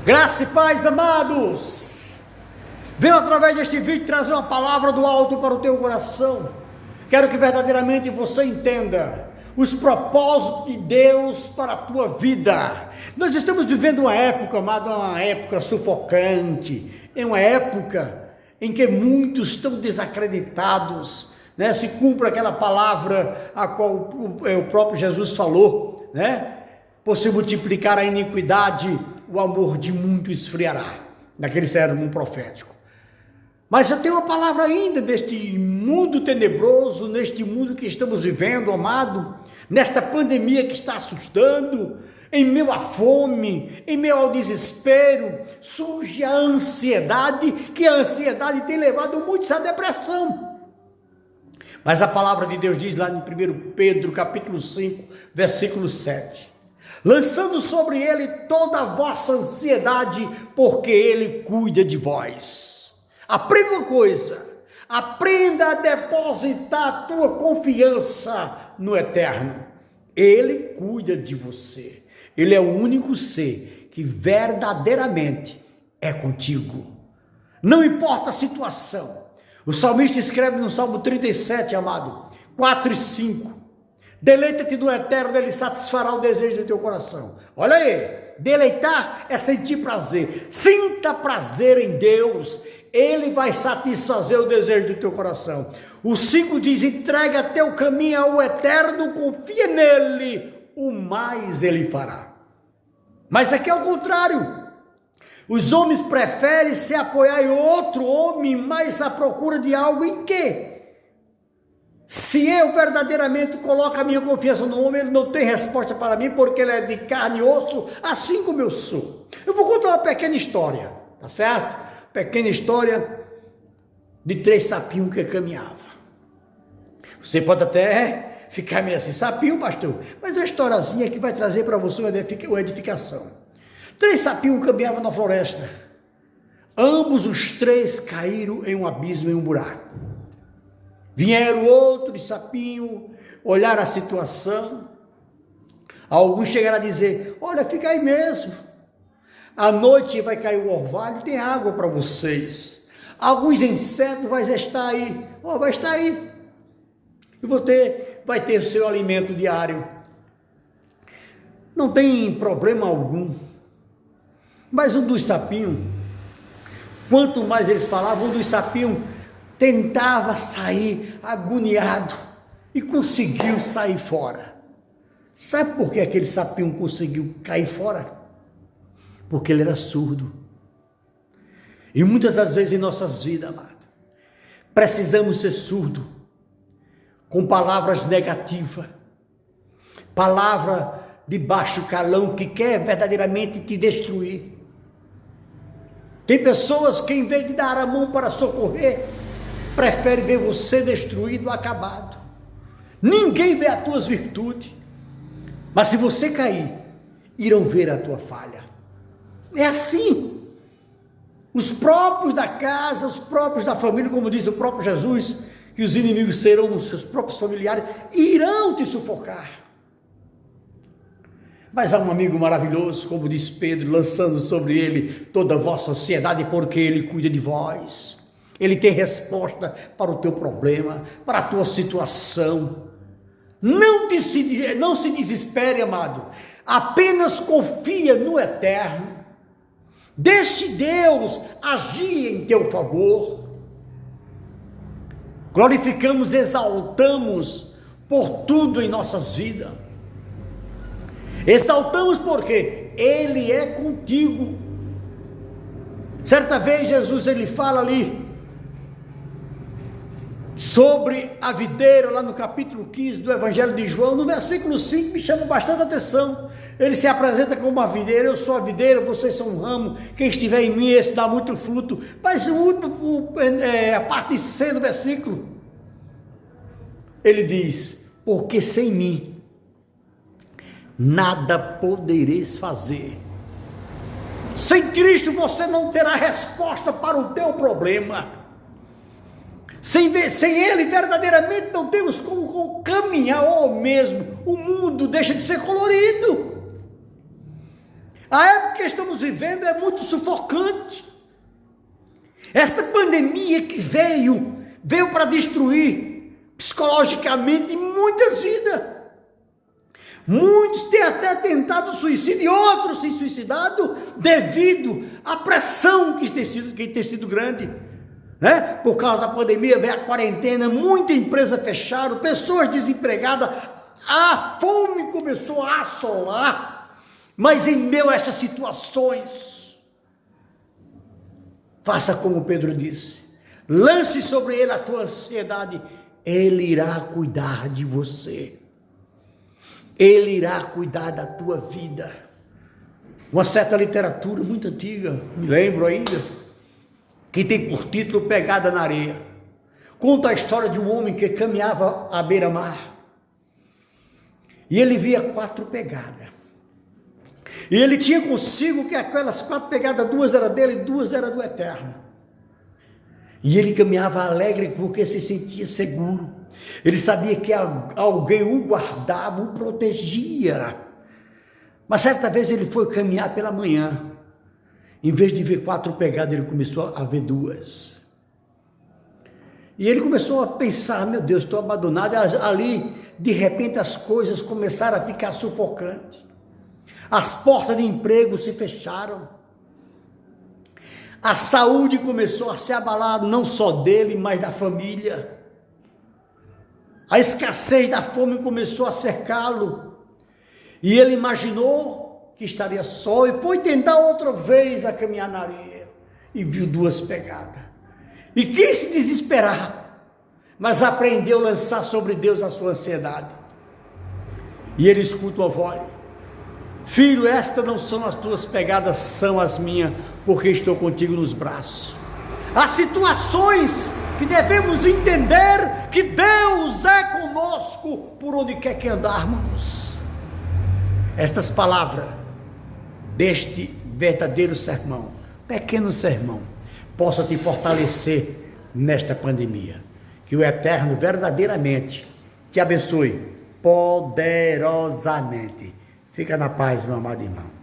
Graça e paz, amados. Venho através deste vídeo trazer uma palavra do alto para o teu coração. Quero que verdadeiramente você entenda os propósitos de Deus para a tua vida. Nós estamos vivendo uma época, amado, uma época sufocante, é uma época em que muitos estão desacreditados, né? Se cumpre aquela palavra a qual o próprio Jesus falou, né? Por se multiplicar a iniquidade, o amor de muito esfriará, naquele sermão profético. Mas eu tenho uma palavra ainda neste mundo tenebroso, neste mundo que estamos vivendo, amado, nesta pandemia que está assustando, em meio à fome, em meio ao desespero, surge a ansiedade, que a ansiedade tem levado muitos à depressão. Mas a palavra de Deus diz lá em 1 Pedro, capítulo 5, versículo 7, lançando sobre ele toda a vossa ansiedade, porque ele cuida de vós. Aprenda uma coisa, aprenda a depositar a tua confiança no Eterno. Ele cuida de você. Ele é o único ser que verdadeiramente é contigo. Não importa a situação. O salmista escreve no Salmo 37, amado, 4 e 5. Deleita-te no Eterno, ele satisfará o desejo do teu coração. Olha aí, deleitar é sentir prazer. Sinta prazer em Deus, ele vai satisfazer o desejo do teu coração. O 5 diz, entrega teu caminho ao Eterno, confia nele, o mais ele fará. Mas aqui é o contrário. Os homens preferem se apoiar em outro homem, mas à procura de algo em quê? Se eu verdadeiramente coloco a minha confiança no homem, ele não tem resposta para mim, porque ele é de carne e osso, assim como eu sou. Eu vou contar uma pequena história, tá certo? Pequena história de 3 sapinhos que caminhavam. Você pode até ficar meio assim, sapinho, pastor, mas é uma historiazinha que vai trazer para você uma edificação. 3 sapinhos caminhavam na floresta. Ambos os 3 caíram em um abismo, em um buraco. Vieram outros sapinhos, olharam a situação. Alguns chegaram a dizer, olha, fica aí mesmo. À noite vai cair o orvalho, tem água para vocês. Alguns insetos vai estar aí, vai estar aí. E você vai ter o seu alimento diário. Não tem problema algum. Mas um dos sapinhos, quanto mais eles falavam, um dos sapinhos tentava sair agoniado e conseguiu sair fora. Sabe por que aquele sapinho conseguiu cair fora? Porque ele era surdo. E muitas das vezes em nossas vidas, amado, precisamos ser surdo com palavras negativas, palavra de baixo calão que quer verdadeiramente te destruir. Tem pessoas que em vez de dar a mão para socorrer, prefere ver você destruído, acabado. Ninguém vê as tuas virtudes, mas se você cair, irão ver a tua falha. É assim. Os próprios da casa, os próprios da família, como diz o próprio Jesus, que os inimigos serão os seus próprios familiares, irão te sufocar. Mas há um amigo maravilhoso, como diz Pedro, lançando sobre ele toda a vossa ansiedade, porque ele cuida de vós. Ele tem resposta para o teu problema, para a tua situação. Não se desespere, amado. Apenas confia no Eterno. Deixe Deus agir em teu favor. Glorificamos, exaltamos por tudo em nossas vidas. Exaltamos porque Ele é contigo. Certa vez Jesus ele fala ali sobre a videira, lá no capítulo 15 do Evangelho de João, no versículo 5, me chama bastante atenção. Ele se apresenta como uma videira, eu sou a videira, vocês são um ramo, quem estiver em mim, esse dá muito fruto. Mas a parte C do versículo, ele diz, porque sem mim, nada podereis fazer. Sem Cristo você não terá resposta para o teu problema. Sem Ele, verdadeiramente não temos como caminhar, ou mesmo o mundo deixa de ser colorido. A época que estamos vivendo é muito sufocante. Esta pandemia que veio para destruir psicologicamente muitas vidas. Muitos têm até tentado suicídio e outros se suicidado devido à pressão que tem sido grande. Né? Por causa da pandemia, veio a quarentena, muita empresa fecharam, pessoas desempregadas, a fome começou a assolar. Mas em meio a estas situações, faça como Pedro disse, lance sobre ele a tua ansiedade, ele irá cuidar de você. Ele irá cuidar da tua vida. Uma certa literatura muito antiga, me lembro ainda, que tem por título Pegada na Areia. Conta a história de um homem que caminhava à beira-mar. E ele via 4 pegadas. E ele tinha consigo que aquelas 4 pegadas, 2 eram dele e 2 eram do Eterno. E ele caminhava alegre porque se sentia seguro. Ele sabia que alguém o guardava, o protegia. Mas certa vez ele foi caminhar pela manhã. Em vez de ver 4 pegadas, ele começou a ver 2. E ele começou a pensar, meu Deus, estou abandonado. Ali, de repente, as coisas começaram a ficar sufocantes. As portas de emprego se fecharam. A saúde começou a se abalar, não só dele, mas da família. A escassez da fome começou a cercá-lo. E ele imaginou que estaria só e foi tentar outra vez a caminhar na areia. E viu 2 pegadas. E quis se desesperar, mas aprendeu a lançar sobre Deus a sua ansiedade. E ele escuta uma voz: filho, estas não são as tuas pegadas, são as minhas, porque estou contigo nos braços. Há situações que devemos entender que Deus é conosco por onde quer que andarmos. Estas palavras deste verdadeiro sermão, pequeno sermão, possa te fortalecer nesta pandemia. Que o Eterno verdadeiramente te abençoe poderosamente. Fica na paz, meu amado irmão.